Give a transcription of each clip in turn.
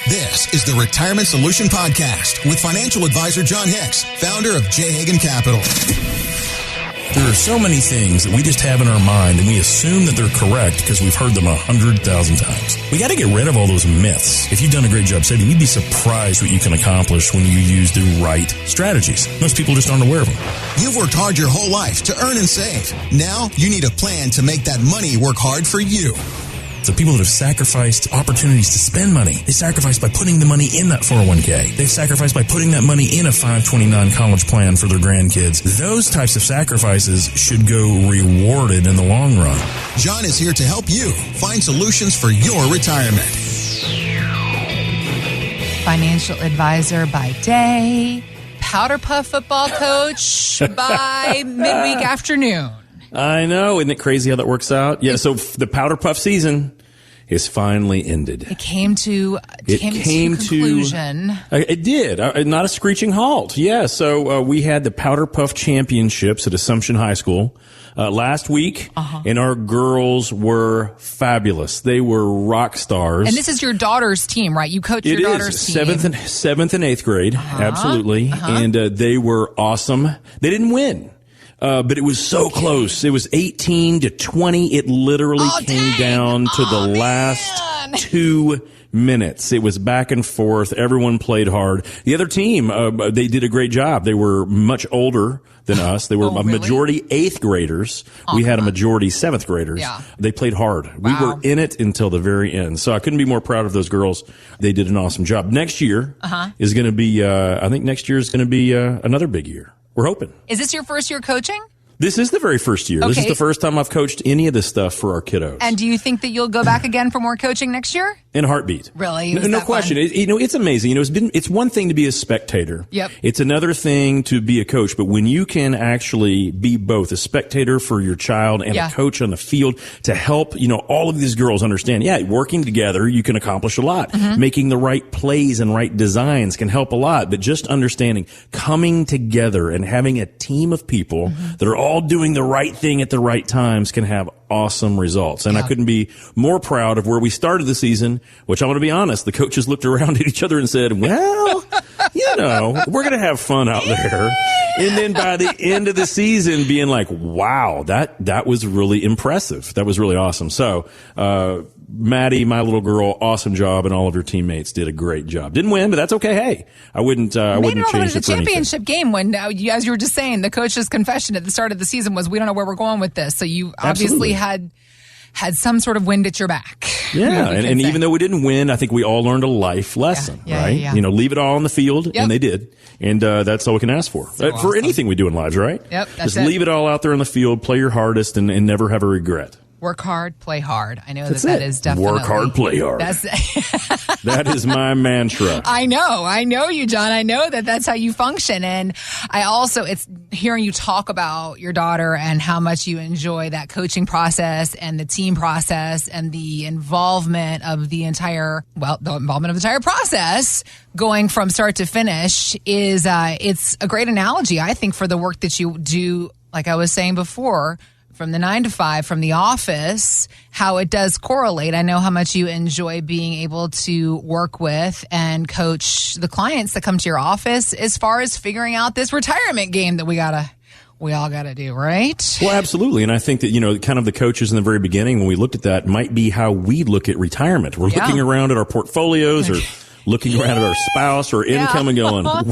This is the Retirement Solution Podcast with financial advisor John Hicks, founder of J. Hagan Capital. There are so many things that we just have in our mind and we assume that they're correct because we've heard them 100,000 times. We got to get rid of all those myths. If you've done a great job saving, you'd be surprised what you can accomplish when you use the right strategies. Most people just aren't aware of them. You've worked hard your whole life to earn and save. Now you need a plan to make that money work hard for you. So people that have sacrificed opportunities to spend money, they sacrificed by putting the money in that 401k. They've sacrificed by putting that money in a 529 college plan for their grandkids. Those types of sacrifices should go rewarded in the long run. John is here to help you find solutions for your retirement. Financial advisor by day, powder puff football coach by midweek afternoon. I know. Isn't it crazy how that works out? Yeah, so the powder puff season is finally ended. It came to conclusion. It did. Not a screeching halt. Yeah, so we had the powder puff championships at Assumption High School last week, and our girls were fabulous. They were rock stars. And this is your daughter's team, right? You coach your daughter's team. Seventh and eighth grade, absolutely. And they were awesome. They didn't win. But it was so close. It was 18-20. It literally came down to the last 2 minutes. It was back and forth. Everyone played hard. The other team, they did a great job. They were much older than us. They were a majority eighth graders. We had a majority seventh graders. Yeah. They played hard. Wow. We were in it until the very end. So I couldn't be more proud of those girls. They did an awesome job. Next year is going to be, I think next year is going to be another big year. We're hoping. Is this your first year coaching? This is the very first year. Okay. This is the first time I've coached any of this stuff for our kiddos. And do you think that you'll go back again for more coaching next year? In a heartbeat. Really? No question. It's amazing. It's one thing to be a spectator. Yep. It's another thing to be a coach. But when you can actually be both a spectator for your child and a coach on the field to help, all of these girls understand, working together, you can accomplish a lot. Making the right plays and right designs can help a lot. But just understanding, coming together and having a team of people that are all doing the right thing at the right times can have awesome results. And I couldn't be more proud of where we started the season, which I'm going to be honest, the coaches looked around at each other and said, well, we're going to have fun out there. And then by the end of the season being like, wow, that was really impressive. That was really awesome. So, Maddie, my little girl, awesome job, and all of your teammates did a great job. Didn't win, but that's okay. Hey, I wouldn't change it for anything. The championship game when, as you were just saying, the coach's confession at the start of the season was, we don't know where we're going with this. So you obviously had some sort of wind at your back. Yeah, and even though we didn't win, I think we all learned a life lesson, right? Yeah. Leave it all on the field, and they did. And that's all we can ask for. For anything we do in lives, right? Yep, Just leave it all out there on the field, play your hardest, and never have a regret. Work hard, play hard. I know that is definitely... Work hard, play hard. That is my mantra. I know you, John. I know that's how you function. And it's hearing you talk about your daughter and how much you enjoy that coaching process and the team process and the involvement of the entire process going from start to finish is, it's a great analogy, I think, for the work that you do, like I was saying before, from the 9 to 5, from the office, how it does correlate. I know how much you enjoy being able to work with and coach the clients that come to your office as far as figuring out this retirement game that we all got to do, right? Well, absolutely. And I think that, kind of the coaches in the very beginning, when we looked at that, might be how we look at retirement. We're looking around at our portfolios or looking around at our spouse or income and going, I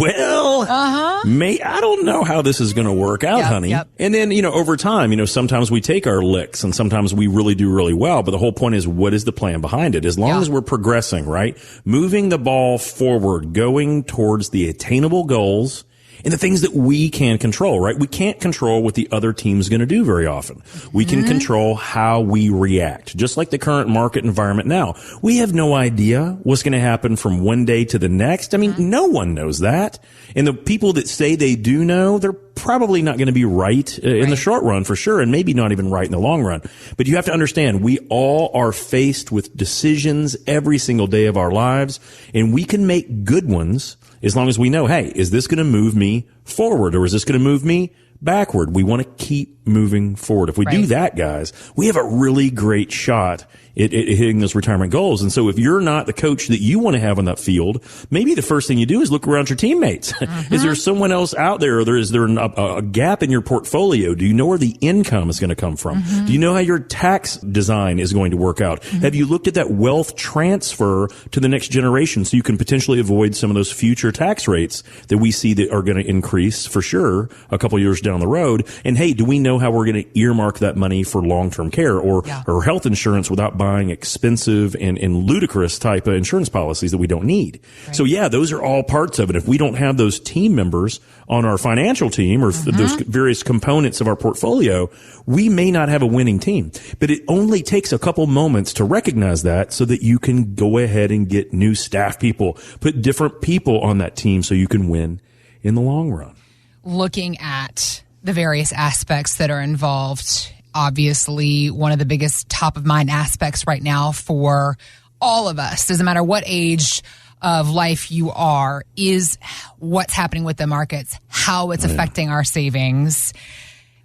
don't know how this is going to work out, honey. Yep. And then, over time, sometimes we take our licks and sometimes we really do really well. But the whole point is, what is the plan behind it? As long as we're progressing, right? Moving the ball forward, going towards the attainable goals and the things that we can control, right? We can't control what the other team's going to do very often. We can control how we react, just like the current market environment now. We have no idea what's going to happen from one day to the next. I mean, no one knows that. And the people that say they do know, they're probably not going to be right in the short run for sure, and maybe not even right in the long run. But you have to understand, we all are faced with decisions every single day of our lives, and we can make good ones as long as we know, hey, is this going to move me forward or is this going to move me backward. We want to keep moving forward. If we do that, guys, we have a really great shot at hitting those retirement goals. And so if you're not the coach that you want to have on that field, maybe the first thing you do is look around your teammates. Is there someone else out there? Or is there a gap in your portfolio? Do you know where the income is going to come from? Do you know how your tax design is going to work out? Have you looked at that wealth transfer to the next generation so you can potentially avoid some of those future tax rates that we see that are going to increase for sure a couple years down the road? And hey, do we know how we're going to earmark that money for long-term care or health insurance without buying expensive and ludicrous type of insurance policies that we don't need? So yeah, those are all parts of it. If we don't have those team members on our financial team or those various components of our portfolio, we may not have a winning team. But it only takes a couple moments to recognize that so that you can go ahead and get new staff people, put different people on that team so you can win in the long run. Looking at the various aspects that are involved, obviously one of the biggest top of mind aspects right now for all of us, doesn't matter what age of life you are, is what's happening with the markets, how it's affecting our savings.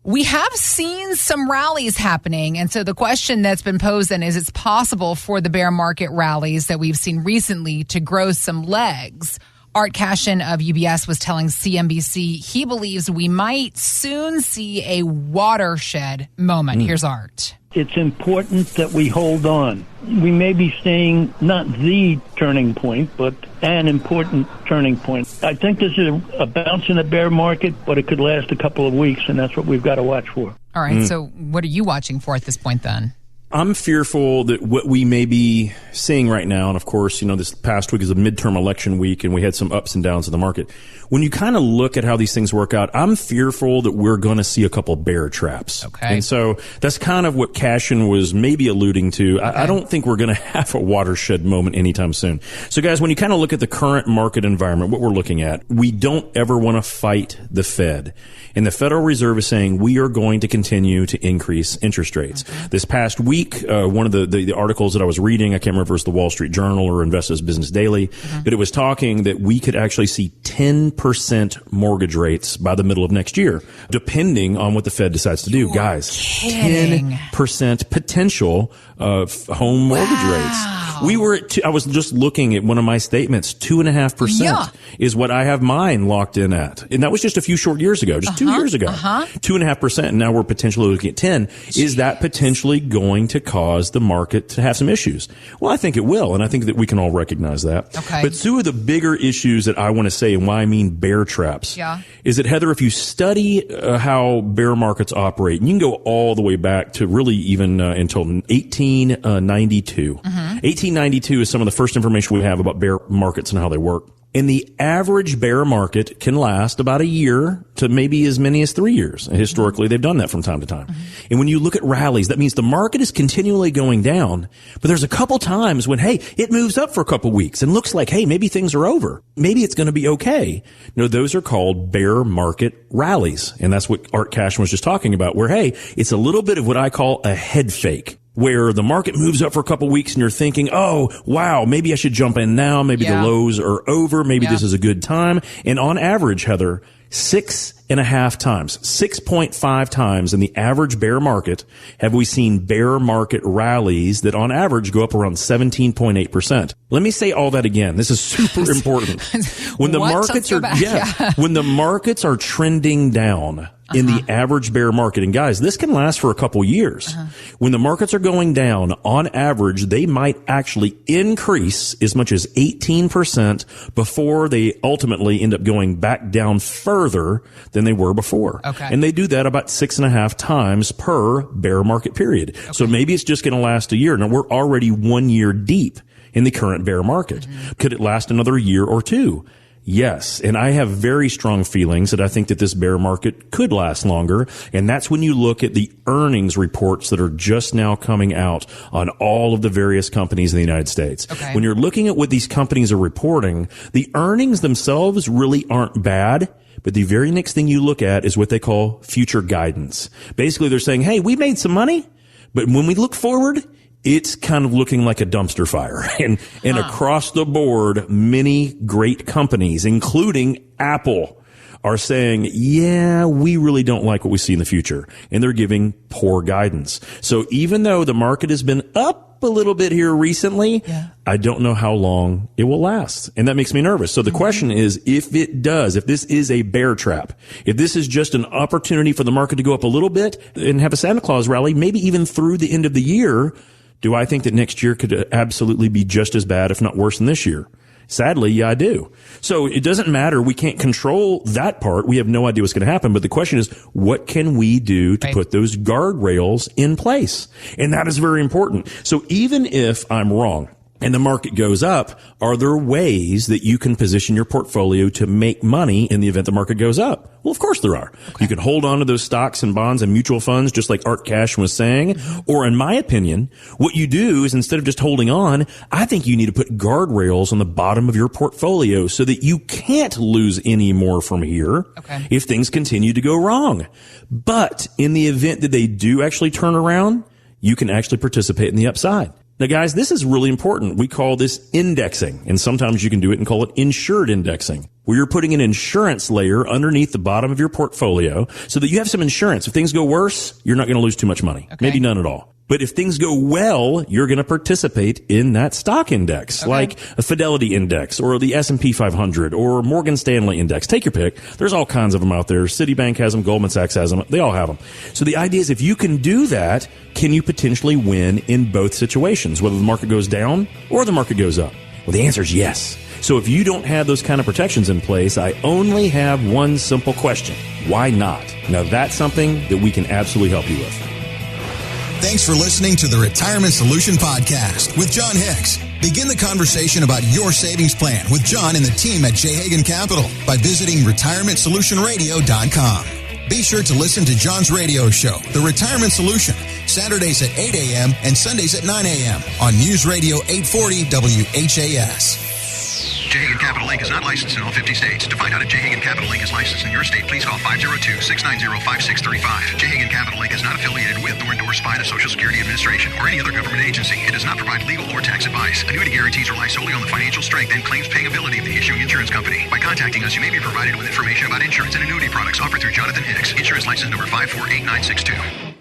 We have seen some rallies happening. And so the question that's been posed then is, it's possible for the bear market rallies that we've seen recently to grow some legs. Art Cashin of UBS was telling CNBC he believes we might soon see a watershed moment. Here's Art. It's important that we hold on. We may be seeing not the turning point, but an important turning point. I think this is a bounce in the bear market, but it could last a couple of weeks, and that's what we've got to watch for. All right, so what are you watching for at this point then? I'm fearful that what we may be seeing right now, and of course, you know, this past week is a midterm election week and we had some ups and downs in the market. When you kind of look at how these things work out, I'm fearful that we're going to see a couple bear traps. Okay. And so that's kind of what Cashin was maybe alluding to. Okay. I don't think we're going to have a watershed moment anytime soon. So guys, when you kind of look at the current market environment, what we're looking at, we don't ever want to fight the Fed. And the Federal Reserve is saying we are going to continue to increase interest rates. This past week, one of the articles that I was reading, I can't remember if it was the Wall Street Journal or Investors Business Daily, but it was talking that we could actually see 10% mortgage rates by the middle of next year, depending on what the Fed decides to do. Guys, kidding. 10% potential of home mortgage rates. We were at I was just looking at one of my statements, 2.5% is what I have mine locked in at. And that was just a few short years ago, just 2 years ago. 2.5%. And now we're potentially looking at 10. Is that potentially going to cause the market to have some issues? Well, I think it will. And I think that we can all recognize that. Okay. But two of the bigger issues that I want to say and why I mean bear traps is that, Heather, if you study how bear markets operate, and you can go all the way back to really even until 1892. 1892 is some of the first information we have about bear markets and how they work. And the average bear market can last about a year to maybe as many as 3 years. And historically, they've done that from time to time. And when you look at rallies, that means the market is continually going down. But there's a couple times when, hey, it moves up for a couple weeks and looks like, hey, maybe things are over. Maybe it's going to be okay. No, those are called bear market rallies. And that's what Art Cashin was just talking about, where, hey, it's a little bit of what I call a head fake, where the market moves up for a couple weeks and you're thinking, oh, wow, maybe I should jump in now. Maybe the lows are over. Maybe this is a good time. And on average, Heather, 6.5 times, 6.5 times in the average bear market have we seen bear market rallies that on average go up around 17.8%. Let me say all that again. This is super important. When the markets are, when the markets are trending down in the average bear market, and guys, this can last for a couple years. When the markets are going down, on average, they might actually increase as much as 18% before they ultimately end up going back down further than they were before. And they do that about 6.5 times per bear market period. So maybe it's just going to last a year. Now, we're already 1 year deep in the current bear market. Could it last another year or two? Yes. And I have very strong feelings that I think that this bear market could last longer. And that's when you look at the earnings reports that are just now coming out on all of the various companies in the United States. When you're looking at what these companies are reporting, the earnings themselves really aren't bad. But the very next thing you look at is what they call future guidance. Basically, they're saying, hey, we made some money, but when we look forward, it's kind of looking like a dumpster fire. And across the board, many great companies, including Apple, are saying, yeah, we really don't like what we see in the future. And they're giving poor guidance. So even though the market has been up a little bit here recently, I don't know how long it will last. And that makes me nervous. So the question is, if this is a bear trap, if this is just an opportunity for the market to go up a little bit and have a Santa Claus rally, maybe even through the end of the year, do I think that next year could absolutely be just as bad, if not worse than this year? Sadly, yeah, I do. So it doesn't matter. We can't control that part. We have no idea what's going to happen. But the question is, what can we do to put those guardrails in place? And that is very important. So even if I'm wrong and the market goes up, are there ways that you can position your portfolio to make money in the event the market goes up? Well, of course there are. You can hold on to those stocks and bonds and mutual funds, just like Art Cash was saying. Or in my opinion, what you do is instead of just holding on, I think you need to put guardrails on the bottom of your portfolio so that you can't lose any more from here if things continue to go wrong. But in the event that they do actually turn around, you can actually participate in the upside. Now, guys, this is really important. We call this indexing, and sometimes you can do it and call it insured indexing, where you're putting an insurance layer underneath the bottom of your portfolio so that you have some insurance. If things go worse, you're not going to lose too much money, maybe none at all. But if things go well, you're going to participate in that stock index, like a Fidelity index or the S&P 500 or Morgan Stanley index. Take your pick. There's all kinds of them out there. Citibank has them. Goldman Sachs has them. They all have them. So the idea is if you can do that, can you potentially win in both situations, whether the market goes down or the market goes up? Well, the answer is yes. So if you don't have those kind of protections in place, I only have one simple question. Why not? Now, that's something that we can absolutely help you with. Thanks for listening to the Retirement Solution Podcast with John Hicks. Begin the conversation about your savings plan with John and the team at J. Hagan Capital by visiting retirementsolutionradio.com. Be sure to listen to John's radio show, The Retirement Solution, Saturdays at 8 a.m. and Sundays at 9 a.m. on News Radio 840 WHAS. J. Hagan Capital Inc. is not licensed in all 50 states. To find out if J. Hagan Capital Inc. is licensed in your state, please call 502-690-5635. J. Hagan Capital Inc. is not affiliated with nor endorsed by the Social Security Administration or any other government agency. It does not provide legal or tax advice. Annuity guarantees rely solely on the financial strength and claims paying ability of the issuing insurance company. By contacting us, you may be provided with information about insurance and annuity products offered through Jonathan Hicks, insurance license number 548962.